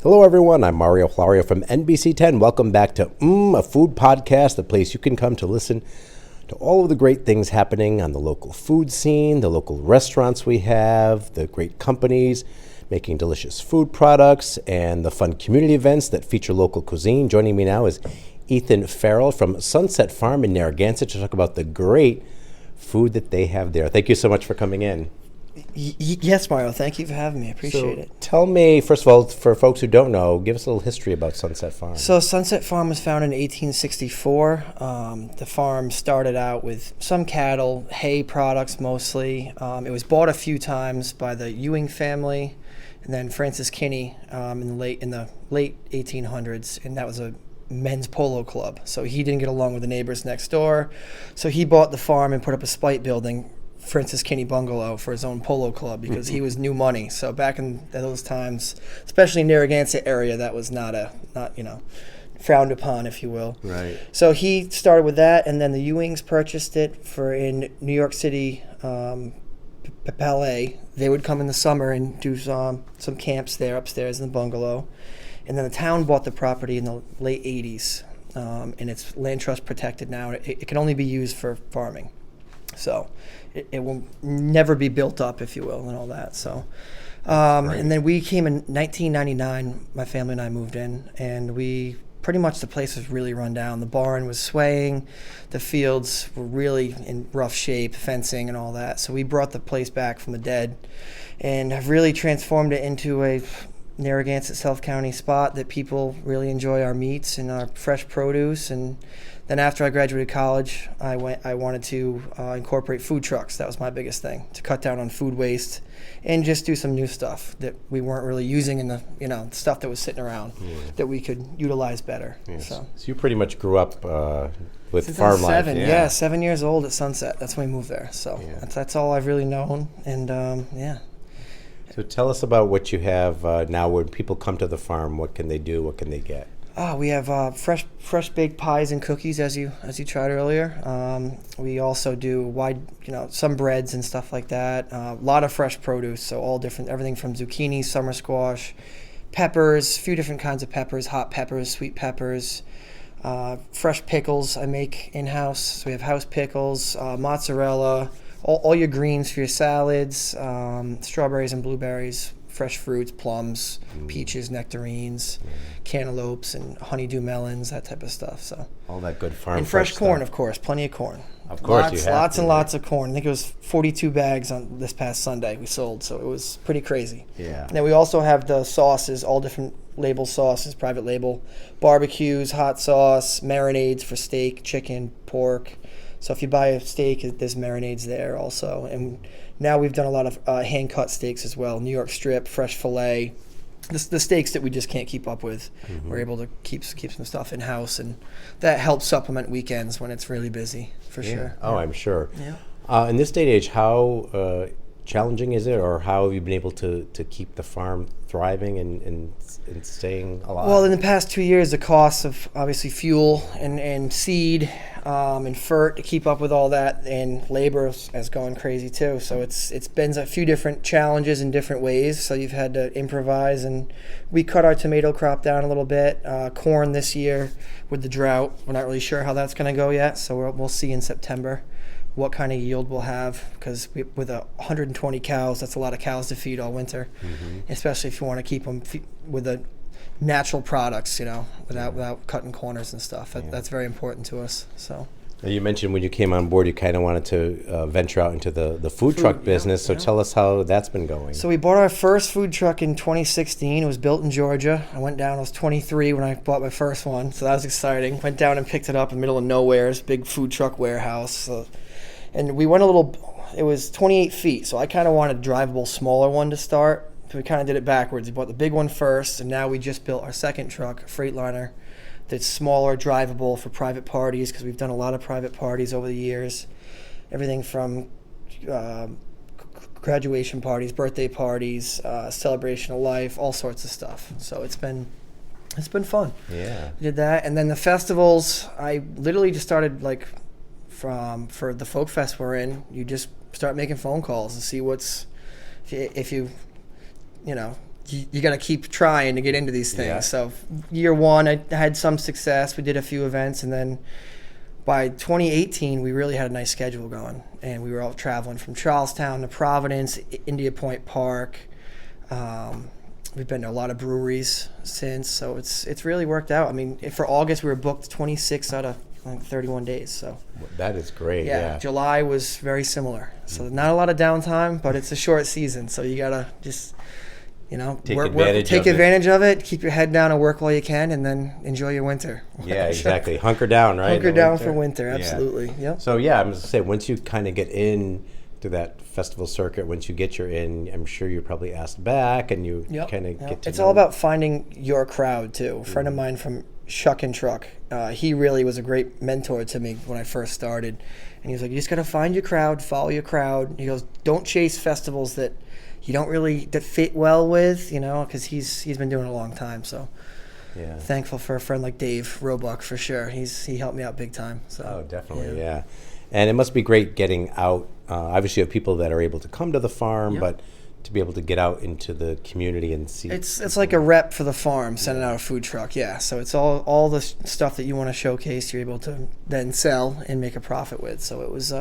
Hello, everyone. I'm Mario Florio from NBC 10. Welcome back to a Food Podcast, the place you can come to listen to all of the great things happening on the local food scene, the local restaurants we have, the great companies making delicious food products, and the fun community events that feature local cuisine. Joining me now is Ethan Farrell from Sunset Farm in Narragansett to talk about the great food that they have there. Thank you so much for coming in. Yes, Mario. Thank you for having me. I appreciate it. Tell me, first of all, for folks who don't know, give us a little history about Sunset Farm. So Sunset Farm was founded in 1864. The farm started out with some cattle, hay products mostly. It was bought a few times by the Ewing family, and then Francis Kinney in the late 1800s, and that was a men's polo club. So he didn't get along with the neighbors next door, so he bought the farm and put up a spite building, Francis Kinney Bungalow, for his own polo club because he was new money. So back in those times, especially in Narragansett area, that was not frowned upon, if you will. Right. So he started with that, and then the Ewings purchased it for in New York City Ballet. They would come in the summer and do some camps there upstairs in the bungalow. And then the town bought the property in the late 80s, and it's land trust protected now. It can only be used for farming. So it will never be built up, if you will, and all that. So, and then we came in 1999. My family and I moved in, and the place was really run down. The barn was swaying, the fields were really in rough shape, fencing and all that. So we brought the place back from the dead, and have really transformed it into a Narragansett South County spot that people really enjoy our meats and our fresh produce. And then after I graduated college, I wanted to incorporate food trucks. That was my biggest thing, to cut down on food waste and just do some new stuff that we weren't really using in the stuff that was sitting around that we could utilize better. Yes. So you pretty much grew up with since farm life. 7 years old at Sunset. That's when we moved there. So that's all I've really known. And So tell us about what you have now. When people come to the farm, what can they do? What can they get? We have fresh baked pies and cookies, as you tried earlier. We also do some breads and stuff like that. A lot of fresh produce, so all different, everything from zucchini, summer squash, peppers, a few different kinds of peppers, hot peppers, sweet peppers, fresh pickles I make in-house. So we have house pickles, mozzarella, all your greens for your salads, strawberries and blueberries, fresh fruits, plums, peaches, nectarines, cantaloupes, and honeydew melons, that type of stuff. So all that good farm and fresh corn, stuff. Of course, plenty of corn. Of course, lots and lots of corn. I think it was 42 bags on this past Sunday we sold, so it was pretty crazy. Yeah. And then we also have the sauces, all different label sauces, private label, barbecues, hot sauce, marinades for steak, chicken, pork. So if you buy a steak, there's marinades there also. And now we've done a lot of hand-cut steaks as well, New York strip, fresh filet, the steaks that we just can't keep up with. We're able to keep some stuff in-house, and that helps supplement weekends when it's really busy, for sure. Oh, I'm sure. Yeah. In this day and age, how challenging is it, or how have you been able to keep the farm thriving and staying alive? Well, in the past 2 years, the costs of obviously fuel and seed and fert to keep up with all that, and labor has gone crazy too. So it's been a few different challenges in different ways. So you've had to improvise, and we cut our tomato crop down a little bit. Corn this year with the drought, we're not really sure how that's going to go yet. So we'll see in September what kind of yield we'll have, because with 120 cows, that's a lot of cows to feed all winter, especially if you want to keep them with the natural products, without cutting corners and stuff. That's very important to us. So. Now, you mentioned when you came on board, you kind of wanted to venture out into the food truck business. So tell us how that's been going. So we bought our first food truck in 2016. It was built in Georgia. I went down. I was 23 when I bought my first one, so that was exciting. Went down and picked it up in the middle of nowhere. It's a big food truck warehouse. And we went it was 28 feet, so I kind of wanted a drivable, smaller one to start. So we kind of did it backwards. We bought the big one first, and now we just built our second truck, a Freightliner, that's smaller, drivable for private parties, because we've done a lot of private parties over the years. Everything from graduation parties, birthday parties, celebration of life, all sorts of stuff. So it's been fun. Yeah. We did that, and then the festivals, I literally just started for the folk fest we're in. You just start making phone calls and see if you you got to keep trying to get into these things. Yeah. So year one, I had some success. We did a few events, and then by 2018, we really had a nice schedule going, and we were all traveling from Charlestown to Providence, India Point Park. We've been to a lot of breweries since, so it's really worked out. I mean, for August, we were booked 26 out of 31 days. So That is great. Yeah. July was very similar. So not a lot of downtime, but it's a short season, so you gotta just Take advantage of it. Keep your head down and work while you can, and then enjoy your winter. Yeah, exactly. Hunker down, right? Hunker down for winter. Absolutely. Yeah. Yep. So yeah, I'm going to say, once you kind of get in to that festival circuit, once you get your in, I'm sure you're probably asked back, and you kind of get to It's know. all about finding your crowd too. A friend of mine from Shuck and Truck, he really was a great mentor to me when I first started, and he was like, you just got to find your crowd, follow your crowd. He goes, don't chase festivals that you don't really fit well with, because he's been doing it a long time. So thankful for a friend like Dave Roebuck for sure. He helped me out big time. So definitely, yeah. And it must be great getting out. Obviously, you have people that are able to come to the farm, but to be able to get out into the community and see. It's like a rep for the farm sending out a food truck. Yeah, so it's all the stuff that you want to showcase. You're able to then sell and make a profit with. So it was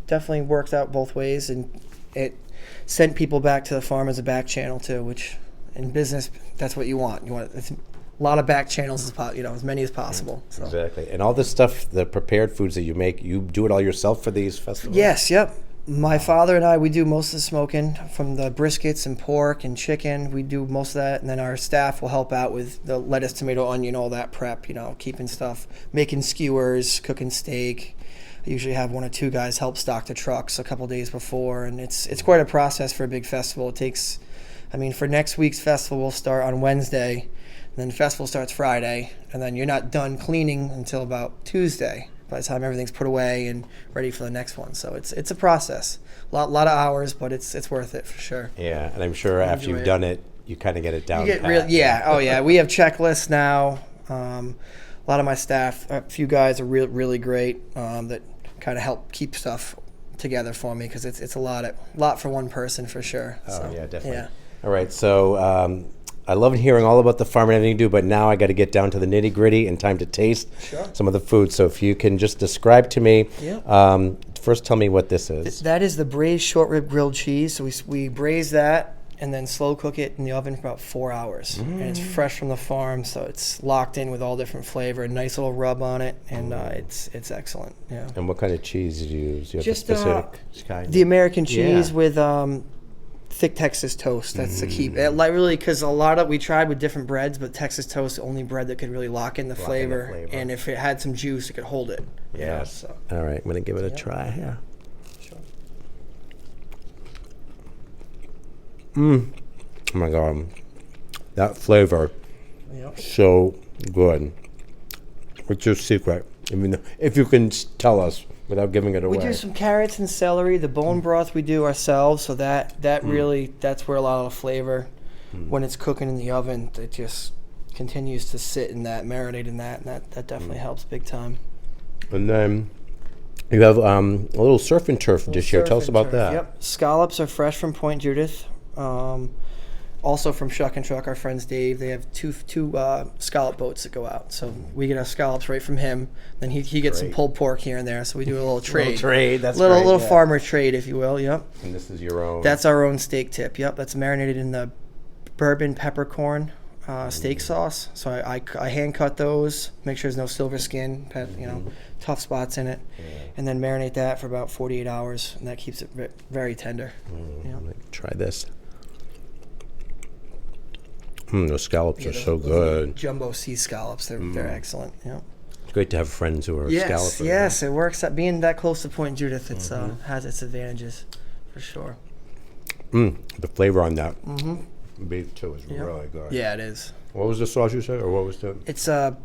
definitely worked out both ways, and it sent people back to the farm as a back channel too, which in business, that's what you want. You want a lot of back channels, as many as possible. So. Exactly. And all this stuff, the prepared foods that you make, you do it all yourself for these festivals? Yes, yep. My father and I, we do most of the smoking, from the briskets and pork and chicken. We do most of that, and then our staff will help out with the lettuce, tomato, onion, all that prep, keeping stuff, making skewers, cooking steak. I usually have one or two guys help stock the trucks a couple days before, and it's quite a process for a big festival. It takes, for next week's festival, we'll start on Wednesday, and then the festival starts Friday, and then you're not done cleaning until about Tuesday, by the time everything's put away and ready for the next one. So it's a process, a lot of hours, but it's worth it for sure. Yeah, and I'm sure after you've done it, you kind of get it down. We have checklists now. A lot of my staff, a few guys are really great that kind of help keep stuff together for me, because it's a lot for one person for sure. Oh, yeah, definitely. Yeah. All right, so I love hearing all about the farm and everything you do, but now I got to get down to the nitty gritty and time to taste some of the food. So if you can just describe to me, first tell me what this is. That is the braised short rib grilled cheese. So we braise that and then slow cook it in the oven for about 4 hours. And it's fresh from the farm, so it's locked in with all different flavor, a nice little rub on it, and it's excellent. Yeah. And what kind of cheese do you use? Do you have Just a specific kind? the American cheese with thick Texas toast. That's the key. Really, because we tried with different breads, but Texas toast is the only bread that could really lock in the flavor. And if it had some juice, it could hold it. Yes. All right, I'm going to give it a try here. Oh my God, that flavor, so good. What's your secret? If you can tell us without giving it away. We do some carrots and celery. The bone broth we do ourselves, so that's where a lot of the flavor, when it's cooking in the oven, it just continues to sit in that, marinate in that, and that definitely helps big time. And then you have a little surf and turf dish here. Tell us about that. Yep, scallops are fresh from Point Judith. Also from Shuck and Truck, our friends Dave, they have two scallop boats that go out. So we get our scallops right from him. Then he gets some pulled pork here and there. So we do a little trade. That's little farmer trade, if you will. Yep. And this is your own. That's our own steak tip. Yep. That's marinated in the bourbon peppercorn steak sauce. So I hand cut those, make sure there's no silver skin, tough spots in it, and then marinate that for about 48 hours, and that keeps it very tender. Let me try this. Those scallops are so good. Jumbo sea scallops, they're excellent. Yeah. It's great to have friends who are scallopers. Yes, it works. Being that close to Point Judith, it's has its advantages, for sure. The flavor on that beef too is really good. Yeah, it is. What was the sauce you said, or what was the? It's a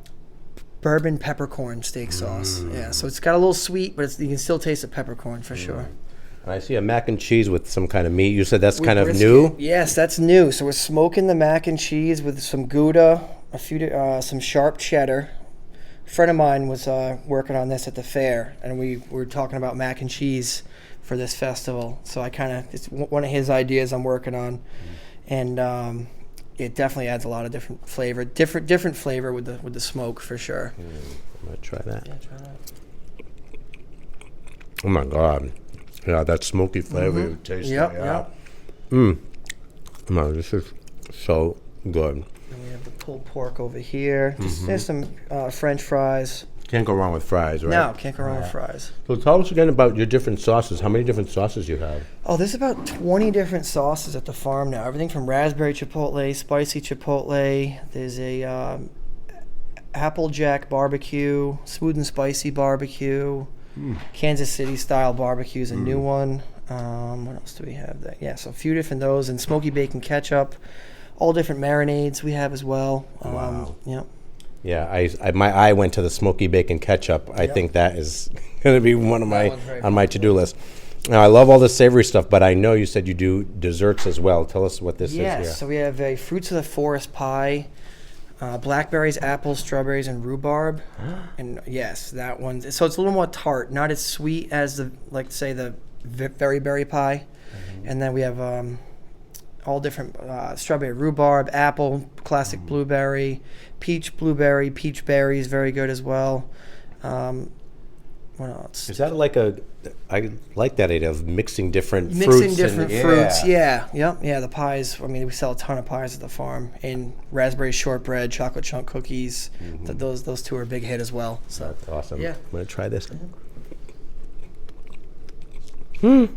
bourbon peppercorn steak sauce. Yeah, so it's got a little sweet, but you can still taste the peppercorn for sure. And I see a mac and cheese with some kind of meat. You said that's kind of new? Yes, that's new. So we're smoking the mac and cheese with some Gouda, some sharp cheddar. A friend of mine was working on this at the fair, and we were talking about mac and cheese for this festival. So it's one of his ideas I'm working on. And it definitely adds a lot of different flavor, different flavor with the smoke for sure. I'm gonna try that. Yeah, try that. Oh my God. Yeah, that smoky flavor you taste. Yep, Yeah. yep. No, this is so good. And we have the pulled pork over here. There's some French fries. Can't go wrong with fries, right? No, can't go wrong with fries. So tell us again about your different sauces. How many different sauces you have? Oh, there's about 20 different sauces at the farm now. Everything from raspberry chipotle, spicy chipotle. There's a Applejack barbecue, smooth and spicy barbecue. Kansas City style barbecue is a new one. What else do we have there? Yeah, so a few different those, and smoky bacon ketchup. All different marinades we have as well. Wow. Yep. Yeah, I my eye went to the smoky bacon ketchup. I think that is going to be one of That one's very on my to-do list. Now, I love all the savory stuff, but I know you said you do desserts as well. Tell us what this is here. Yes, so we have a fruits of the forest pie, blackberries, apples, strawberries, and rhubarb. And yes, that one. So it's a little more tart, not as sweet as the very berry pie. And then we have all different strawberry, rhubarb, apple, classic blueberry, peach blueberry, peach berry is very good as well. What else? Is that I like that idea of mixing different fruits. Mixing different fruits, yeah. The pies, I mean, we sell a ton of pies at the farm, and raspberry shortbread, chocolate chunk cookies, those two are a big hit as well. So That's awesome. Yeah. I'm going to try this. Oh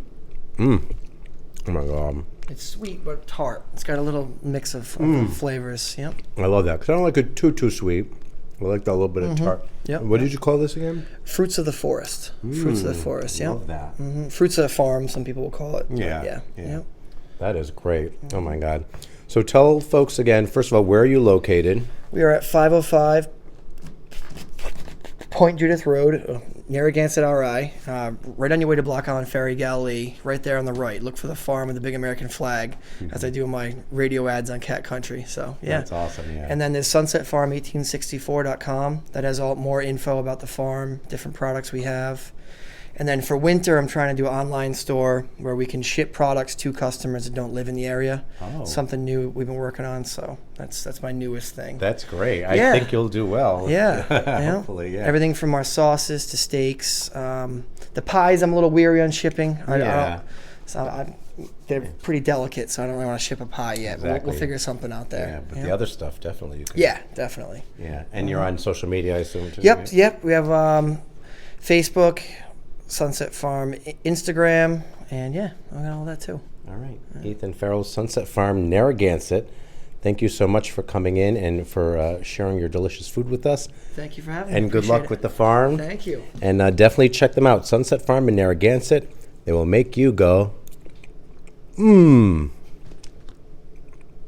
my God. it's sweet but tart. It's got a little mix of flavors. Yep. I love that because I don't like it too sweet. I like that little bit of tart. Yep. What did you call this again? Fruits of the forest. Fruits of the forest. Yeah. Love that. Fruits of the farm. Some people will call it. Yeah. Yep. That is great. Oh my God. So tell folks again, first of all, where are you located? We are at 505 Point Judith Road, Narragansett, RI. Right on your way to Block Island Ferry, Galilee. Right there on the right. Look for the farm with the big American flag, as I do in my radio ads on Cat Country. So yeah, That's awesome. Yeah. And then there's sunsetfarm1864.com that has all more info about the farm, different products we have. And then for winter, I'm trying to do an online store where we can ship products to customers that don't live in the area. Oh. Something new we've been working on, so that's my newest thing. That's great. Yeah. I think you'll do well. Yeah. Hopefully, yeah. Everything from our sauces to steaks. The pies, I'm a little weary on shipping. They're pretty delicate, so I don't really want to ship a pie yet. But Exactly. we'll figure something out there. Yeah, but the other stuff definitely you can. Yeah, definitely. Yeah, and you're on social media, I assume, too? Yep. We have Facebook, Sunset Farm, Instagram, and yeah, I got all that too. All right. Ethan Farrell, Sunset Farm, Narragansett. Thank you so much for coming in and for sharing your delicious food with us. Thank you for having me. And good luck with the farm. Thank you. And definitely check them out. Sunset Farm in Narragansett. They will make you go, mmm.